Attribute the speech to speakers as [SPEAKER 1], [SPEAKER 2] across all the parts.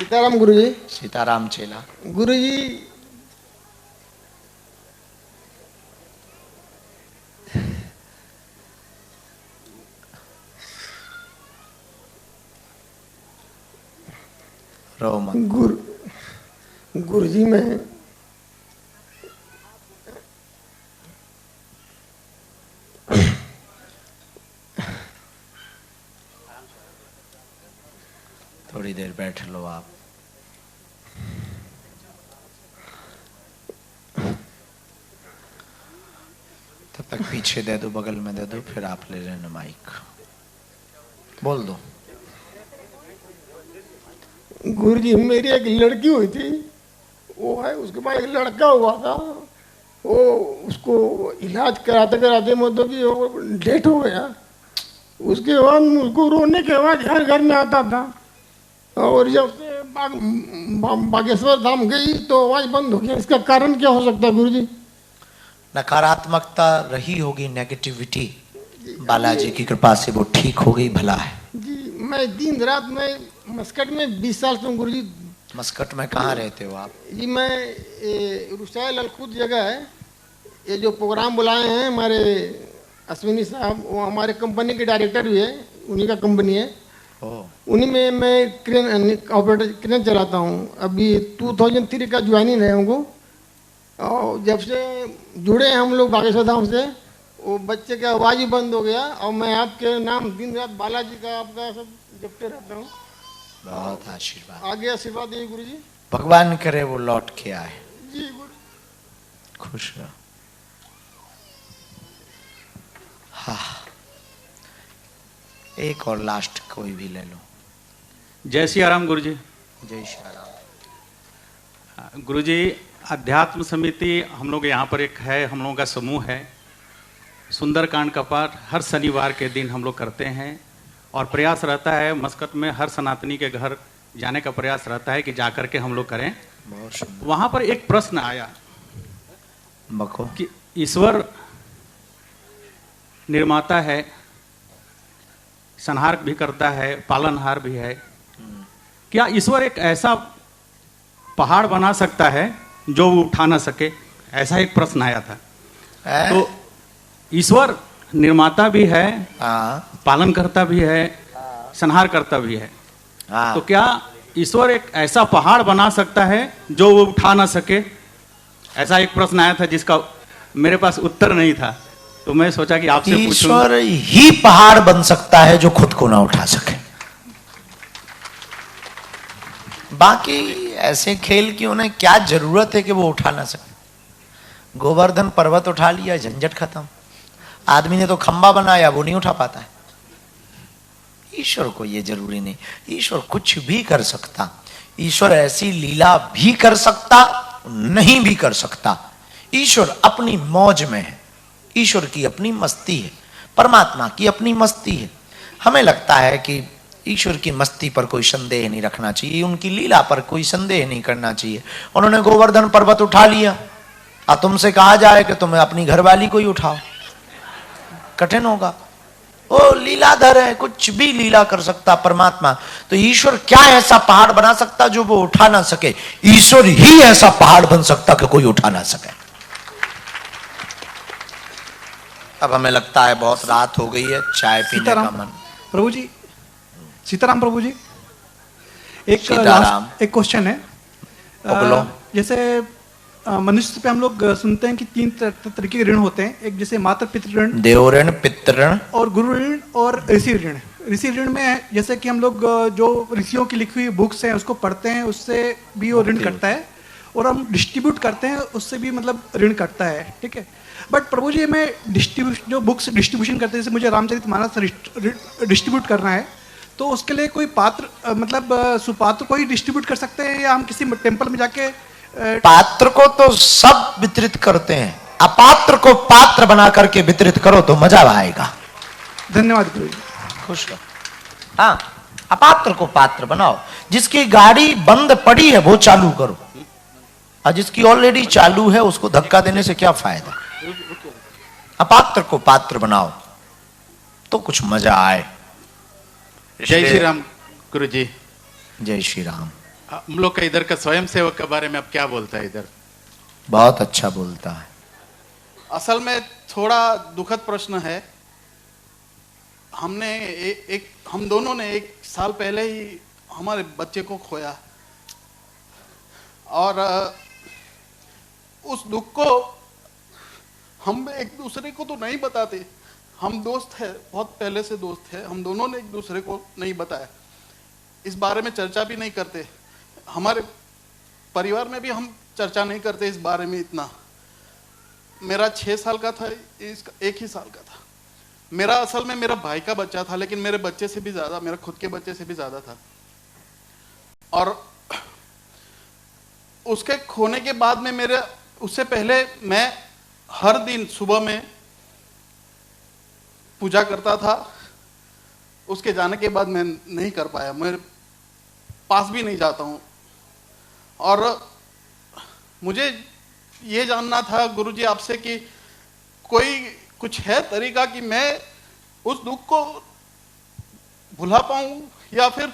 [SPEAKER 1] सीताराम गुरुजी।
[SPEAKER 2] सीताराम चेला।
[SPEAKER 1] गुरुजी,
[SPEAKER 2] रो मत।
[SPEAKER 1] गुरुजी मैं
[SPEAKER 2] थोड़ी देर बैठ लो आप। तब तक पीछे दे दो, बगल में दे दो, फिर आप ले लेना माइक, बोल दो।
[SPEAKER 1] गुरुजी मेरी एक लड़की हुई थी, वो है उसके पास एक लड़का हुआ था, वो उसको इलाज कराते कराते मतलब कि वो डेथ हो गया। उसके बाद उसको रोने के बाद हर घर में आता था, और जब से बागेश्वर धाम गई तो आवाज बंद हो गया। इसका कारण क्या हो सकता है गुरुजी?
[SPEAKER 2] नकारात्मकता रही होगी, नेगेटिविटी। बालाजी की कृपा से वो ठीक हो गई, भला है
[SPEAKER 1] जी। मैं दिन रात में मस्कट में 20 साल से हूँ गुरुजी।
[SPEAKER 2] मस्कट में कहाँ रहते हो आप?
[SPEAKER 1] जी मैं रुसाइल अलखुद जगह है, ये जो प्रोग्राम बुलाए हैं हमारे अश्विनी साहब, वो हमारे कंपनी के डायरेक्टर भी है, उन्हीं का कंपनी है। उन्हीं में मैं क्रेन ऑपरेटर क्रेन चलाता हूँ। अभी 2003 का ज्वाइनिंग है हमको, और जब से जुड़े हैं हम लोग बागेश्वर धाम से, वो बच्चे का आवाज़ ही बंद हो गया। और मैं आपके नाम दिन रात बालाजी का आपका सब जपते रहता हूँ।
[SPEAKER 2] बहुत आशीर्वाद,
[SPEAKER 1] आगे आशीर्वाद दीजिए गुरु जी।
[SPEAKER 2] भगवान करे वो लौट के आए।
[SPEAKER 1] जी गुरु।
[SPEAKER 2] खुश रहो। हाँ, एक और लास्ट कोई भी ले लो।
[SPEAKER 3] जय श्री राम गुरु जी।
[SPEAKER 2] जय श्री राम।
[SPEAKER 3] गुरु जी, अध्यात्म समिति हम लोग यहाँ पर एक है, हम लोगों का समूह है। सुंदरकांड का पाठ हर शनिवार के दिन हम लोग करते हैं, और प्रयास रहता है मस्कट में हर सनातनी के घर जाने का प्रयास रहता है कि जाकर के हम लोग करें। वहाँ पर एक प्रश्न आया
[SPEAKER 2] बको
[SPEAKER 3] कि ईश्वर निर्माता है, संहार भी करता है, पालनहार भी है। क्या ईश्वर एक ऐसा पहाड़ बना सकता है जो वो उठा ना सके? ऐसा एक प्रश्न आया था। तो ईश्वर निर्माता भी है, पालन करता भी है, संहार करता भी है। तो क्या ईश्वर एक ऐसा पहाड़ बना सकता है जो वो उठा ना सके? ऐसा एक प्रश्न आया था जिसका मेरे पास उत्तर नहीं था, तो मैं सोचा कि आपसे पूछूं।
[SPEAKER 2] ईश्वर ही पहाड़ बन सकता है जो खुद को ना उठा सके। बाकी ऐसे खेल की उन्हें क्या जरूरत है कि वो उठा ना सके? गोवर्धन पर्वत उठा लिया, झंझट खत्म। आदमी ने तो खंबा बनाया, वो नहीं उठा पाता है। ईश्वर को ये जरूरी नहीं, ईश्वर कुछ भी कर सकता। ईश्वर ऐसी लीला भी कर सकता, नहीं भी कर सकता। ईश्वर अपनी मौज में है, ईश्वर की अपनी मस्ती है, परमात्मा की अपनी मस्ती है। हमें लगता है कि ईश्वर की मस्ती पर कोई संदेह नहीं रखना चाहिए, उनकी लीला पर कोई संदेह नहीं करना चाहिए। उन्होंने गोवर्धन पर्वत उठा लिया, और तुमसे कहा जाए कि तुम्हें अपनी घरवाली को ही उठाओ, कठिन होगा। वो लीलाधर है, कुछ भी लीला कर सकता परमात्मा। तो ईश्वर क्या ऐसा पहाड़ बना सकता जो वो उठा ना सके? ईश्वर ही ऐसा पहाड़ बन सकता कि कोई उठा ना सके। अब हमें लगता है बहुत रात हो गई है, चाय पीने का मन।
[SPEAKER 4] प्रभु जी, सीताराम प्रभु जी, एक क्वेश्चन है।
[SPEAKER 2] बोलो।
[SPEAKER 4] जैसे मनुष्य पे हम लोग सुनते हैं कि 3 तरह के ऋण होते हैं। एक जैसे माता पितृ ऋण,
[SPEAKER 2] देव ऋण, पितृ ऋण
[SPEAKER 4] और गुरु ऋण और ऋषि ऋण। ऋषि ऋण में जैसे कि हम लोग जो ऋषियों की लिखी हुई बुक्स हैं उसको पढ़ते हैं, उससे भी वो ऋण कटता है, और हम डिस्ट्रीब्यूट करते हैं उससे भी मतलब ऋण कटता है, ठीक है। बट प्रभु जी, मैं जो बुक्स डिस्ट्रीब्यूशन करते हैं, जैसे मुझे रामचरितमानस डिस्ट्रीब्यूट करना है, तो उसके लिए कोई पात्र मतलब सुपात्र को ही डिस्ट्रीब्यूट कर सकते हैं, या हम किसी टेम्पल में जाके?
[SPEAKER 2] पात्र को तो सब वितरित करते हैं, अपात्र को पात्र बना करके वितरित करो तो मजा आएगा।
[SPEAKER 4] धन्यवाद गुरु जी।
[SPEAKER 2] खुश रहो। हाँ, अपात्र को पात्र बनाओ। जिसकी गाड़ी बंद पड़ी है वो चालू करो, और जिसकी ऑलरेडी चालू है उसको धक्का देने से क्या फायदा? अपात्र को पात्र बनाओ तो कुछ मजा आए।
[SPEAKER 3] जय श्री राम गुरु जी।
[SPEAKER 2] जय श्री राम।
[SPEAKER 5] हम लोग का इधर का स्वयं सेवक के बारे में अब क्या बोलता है इधर?
[SPEAKER 2] बहुत अच्छा बोलता है।
[SPEAKER 6] असल में थोड़ा दुखद प्रश्न है। हमने हम दोनों ने 1 साल पहले ही हमारे बच्चे को खोया, और उस दुख को हम एक दूसरे को तो नहीं बताते। हम दोस्त हैं, बहुत पहले से दोस्त हैं, हम दोनों ने एक दूसरे को नहीं बताया, इस बारे में चर्चा भी नहीं करते। हमारे परिवार में भी हम चर्चा नहीं करते इस बारे में इतना। मेरा 6 साल का था, इसका 1 ही साल का था। मेरा असल में मेरा भाई का बच्चा था, लेकिन मेरे बच्चे से भी ज़्यादा, मेरा खुद के बच्चे से भी ज़्यादा था। और उसके खोने के बाद में उससे पहले मैं हर दिन सुबह में पूजा करता था। उसके जाने के बाद मैं नहीं कर पाया, मेरे पास भी नहीं जाता हूँ। और मुझे ये जानना था गुरुजी आपसे कि कोई कुछ है तरीका कि मैं उस दुख को भुला पाऊँ, या फिर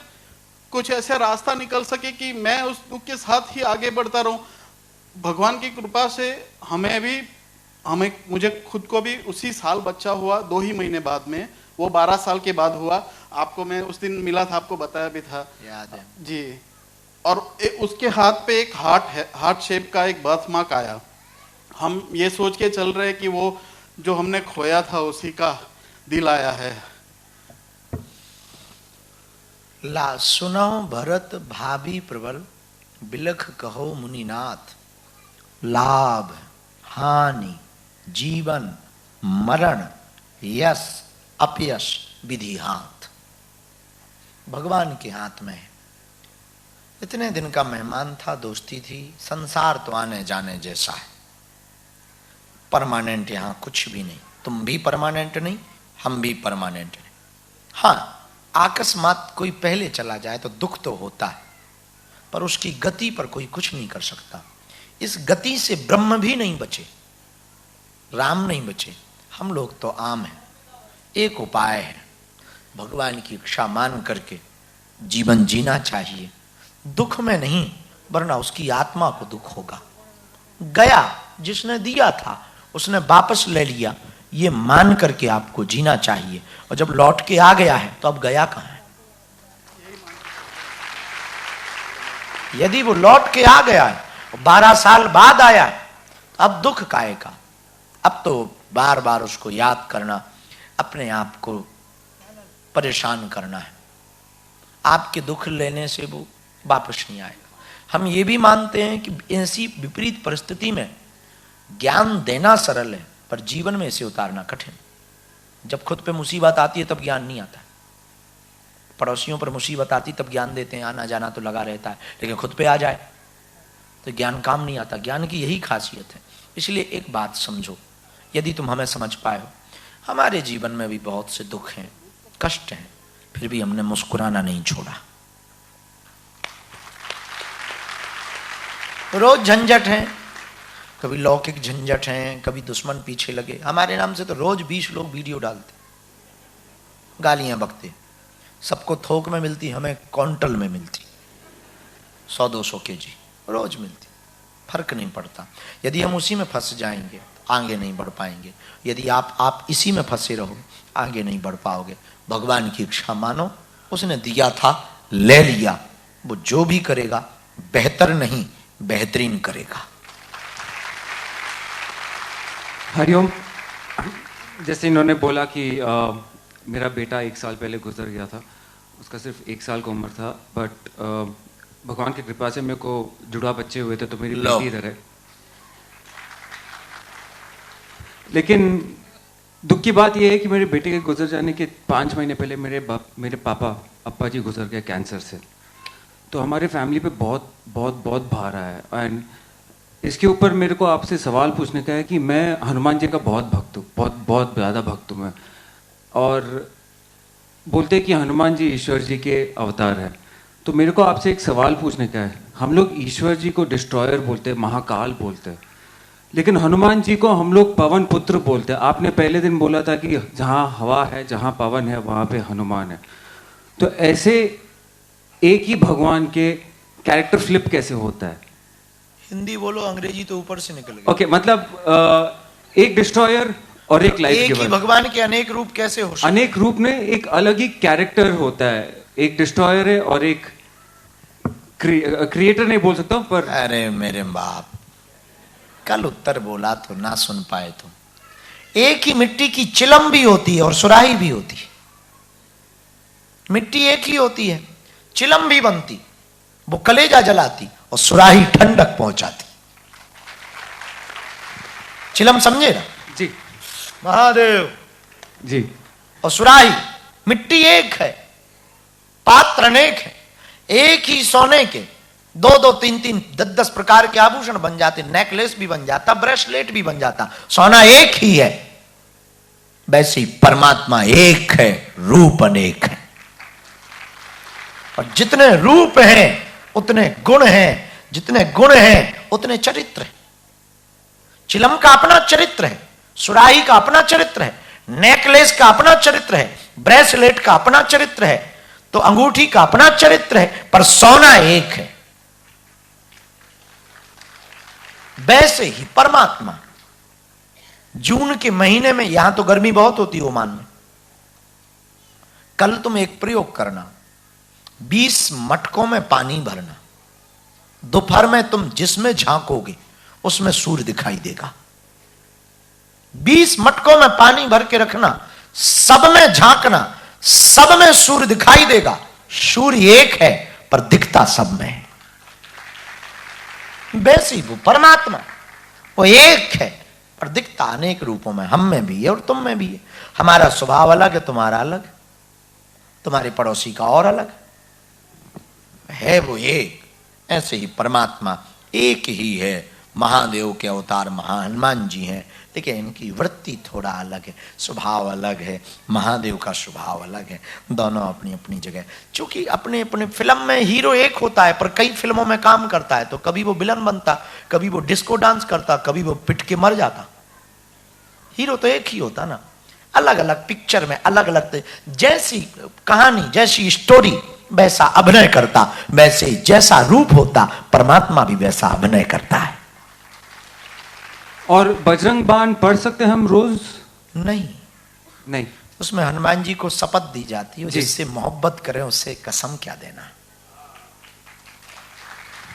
[SPEAKER 6] कुछ ऐसे रास्ता निकल सके कि मैं उस दुख के साथ ही आगे बढ़ता रहूं। भगवान की कृपा से मुझे खुद को भी उसी साल बच्चा हुआ, 2 ही महीने बाद में, वो 12 साल के बाद हुआ। आपको मैं उस दिन मिला था, आपको बताया भी था,
[SPEAKER 2] याद है
[SPEAKER 6] जी। और उसके हाथ पे एक हार्ट शेप का एक बर्थ मार्क आया। हम ये सोच के चल रहे कि वो जो हमने खोया था उसी का दिल आया है।
[SPEAKER 2] ला सुनो भरत भाभी प्रबल, बिलख कहो मुनिनाथ। लाभ हानि जीवन मरण यश अपयश विधि हाथ, भगवान के हाथ में है। इतने दिन का मेहमान था, दोस्ती थी, संसार तो आने जाने जैसा है। परमानेंट यहां कुछ भी नहीं। तुम भी परमानेंट नहीं, हम भी परमानेंट नहीं। हाँ, अकस्मात कोई पहले चला जाए तो दुख तो होता है, पर उसकी गति पर कोई कुछ नहीं कर सकता। इस गति से ब्रह्म भी नहीं बचे, राम नहीं बचे, हम लोग तो आम हैं। एक उपाय है, भगवान की इच्छा मान करके जीवन जीना चाहिए। दुख में नहीं, वरना उसकी आत्मा को दुख होगा। गया जिसने दिया था उसने वापस ले लिया, ये मान करके आपको जीना चाहिए। और जब लौट के आ गया है तो अब गया कहां है? यदि वो लौट के आ गया है, 12 साल बाद आया है, तो अब दुख काहे का? अब तो बार बार उसको याद करना, अपने आप को परेशान करना है। आपके दुख लेने से वो वापस नहीं आएगा। हम ये भी मानते हैं कि ऐसी विपरीत परिस्थिति में ज्ञान देना सरल है, पर जीवन में इसे उतारना कठिन। जब खुद पे मुसीबत आती है तब ज्ञान नहीं आता है। पड़ोसियों पर मुसीबत आती तब ज्ञान देते हैं, आना जाना तो लगा रहता है, लेकिन खुद पे आ जाए तो ज्ञान काम नहीं आता। ज्ञान की यही खासियत है। इसलिए एक बात समझो, यदि तुम हमें समझ पाए हो, हमारे जीवन में भी बहुत से दुख हैं, कष्ट हैं, फिर भी हमने मुस्कुराना नहीं छोड़ा। रोज झंझट है, कभी लौकिक झंझट है, कभी दुश्मन पीछे लगे। हमारे नाम से तो रोज 20 लोग वीडियो डालते, गालियां बकते। सबको थोक में मिलती, हमें क्विंटल में मिलती, 100-200 केजी रोज मिलती। फर्क नहीं पड़ता। यदि हम उसी में फंस जाएंगे आगे नहीं बढ़ पाएंगे। यदि आप इसी में फंसे रहो, आगे नहीं बढ़ पाओगे। भगवान की इच्छा मानो, उसने दिया था ले लिया, वो जो भी करेगा बेहतर नहीं बेहतरीन करेगा।
[SPEAKER 7] हरिओम। जैसे इन्होंने बोला कि मेरा बेटा 1 साल पहले गुजर गया था, उसका सिर्फ 1 साल का उम्र था, बट भगवान की कृपा से मेरे को जुड़ा बच्चे हुए थे, तो मेरी बेटी इधर है। लेकिन दुख की बात यह है कि मेरे बेटे के गुजर जाने के 5 महीने पहले मेरे पापा अप्पा जी गुजर गए कैंसर से। तो हमारे फैमिली पे बहुत बहुत बहुत भार आया है। एंड इसके ऊपर मेरे को आपसे सवाल पूछने का है कि मैं हनुमान जी का बहुत भक्त हूँ, बहुत बहुत ज़्यादा भक्त हूँ मैं। और बोलते हैं कि हनुमान जी ईश्वर जी के अवतार हैं। तो मेरे को आपसे एक सवाल पूछने का है। हम लोग ईश्वर जी को डिस्ट्रॉयर बोलते हैं, महाकाल बोलते हैं, लेकिन हनुमान जी को हम लोग पवन पुत्र बोलते हैं। आपने पहले दिन बोला था कि जहाँ हवा है, जहाँ पवन है, वहाँ पे हनुमान है। तो ऐसे एक ही भगवान के कैरेक्टर फ्लिप कैसे होता है?
[SPEAKER 2] हिंदी बोलो, अंग्रेजी तो ऊपर से निकल गई।
[SPEAKER 7] ओके, मतलब एक डिस्ट्रॉयर और एक लाइफ
[SPEAKER 2] एक ही
[SPEAKER 7] गिवर।
[SPEAKER 2] भगवान के अनेक रूप कैसे हो सकते?
[SPEAKER 7] अनेक रूप में एक अलग ही कैरेक्टर होता है। एक डिस्ट्रॉयर है और एक क्रिएटर नहीं बोल सकता हूं, पर
[SPEAKER 2] अरे मेरे बाप, कल उत्तर बोला तो ना सुन पाए तुम। एक ही मिट्टी की चिलम भी होती है और सुराही भी होती है। मिट्टी एक ही होती है, चिलम भी बनती, वो कलेजा जलाती और सुराही ठंडक पहुंचाती। चिलम समझे ना?
[SPEAKER 7] जी
[SPEAKER 2] महादेव
[SPEAKER 7] जी।
[SPEAKER 2] और सुराही, मिट्टी एक है, पात्र अनेक है। एक ही सोने के 2-2, 3-3, 10-10 प्रकार के आभूषण बन जाते, नेकलेस भी बन जाता, ब्रेसलेट भी बन जाता। सोना एक ही है। वैसे ही परमात्मा एक है, रूप अनेक है। और जितने रूप हैं उतने गुण हैं, जितने गुण हैं उतने चरित्र हैं। चिलम का अपना चरित्र है, सुराही का अपना चरित्र है, नेकलेस का अपना चरित्र है, ब्रेसलेट का अपना चरित्र है, तो अंगूठी का अपना चरित्र है, पर सोना एक है। वैसे ही परमात्मा जून के महीने में, यहां तो गर्मी बहुत होती है ओमान में, कल तुम एक प्रयोग करना, 20 मटकों में पानी भरना, दोपहर में तुम जिसमें झांकोगे उसमें सूर्य दिखाई देगा। 20 मटकों में पानी भर के रखना, सब में झांकना, सब में सूर्य दिखाई देगा। सूर्य एक है पर दिखता सब में है। वैसे वो परमात्मा, वो एक है पर दिखता अनेक रूपों में, हम में भी है और तुम में भी है। हमारा स्वभाव अलग है, तुम्हारा अलग, तुम्हारे पड़ोसी का और अलग है। वो एक, ऐसे ही परमात्मा एक ही है। महादेव के अवतार हनुमान जी हैं, लेकिन इनकी वृत्ति थोड़ा अलग है, स्वभाव अलग है। महादेव का स्वभाव अलग है। दोनों अपनी अपनी जगह, क्योंकि अपने अपने फिल्म में हीरो एक होता है पर कई फिल्मों में काम करता है, तो कभी वो विलन बनता, कभी वो डिस्को डांस करता, कभी वो पिट के मर जाता। हीरो तो एक ही होता ना, अलग अलग पिक्चर में अलग अलग, जैसी कहानी जैसी स्टोरी वैसा अभिनय करता, वैसे जैसा रूप होता परमात्मा भी वैसा अभिनय करता है।
[SPEAKER 7] और बजरंग बाण पढ़ सकते हैं हम रोज?
[SPEAKER 2] नहीं,
[SPEAKER 7] नहीं।
[SPEAKER 2] उसमें हनुमान जी को शपथ दी जाती है, जिससे मोहब्बत करें उससे कसम क्या देना।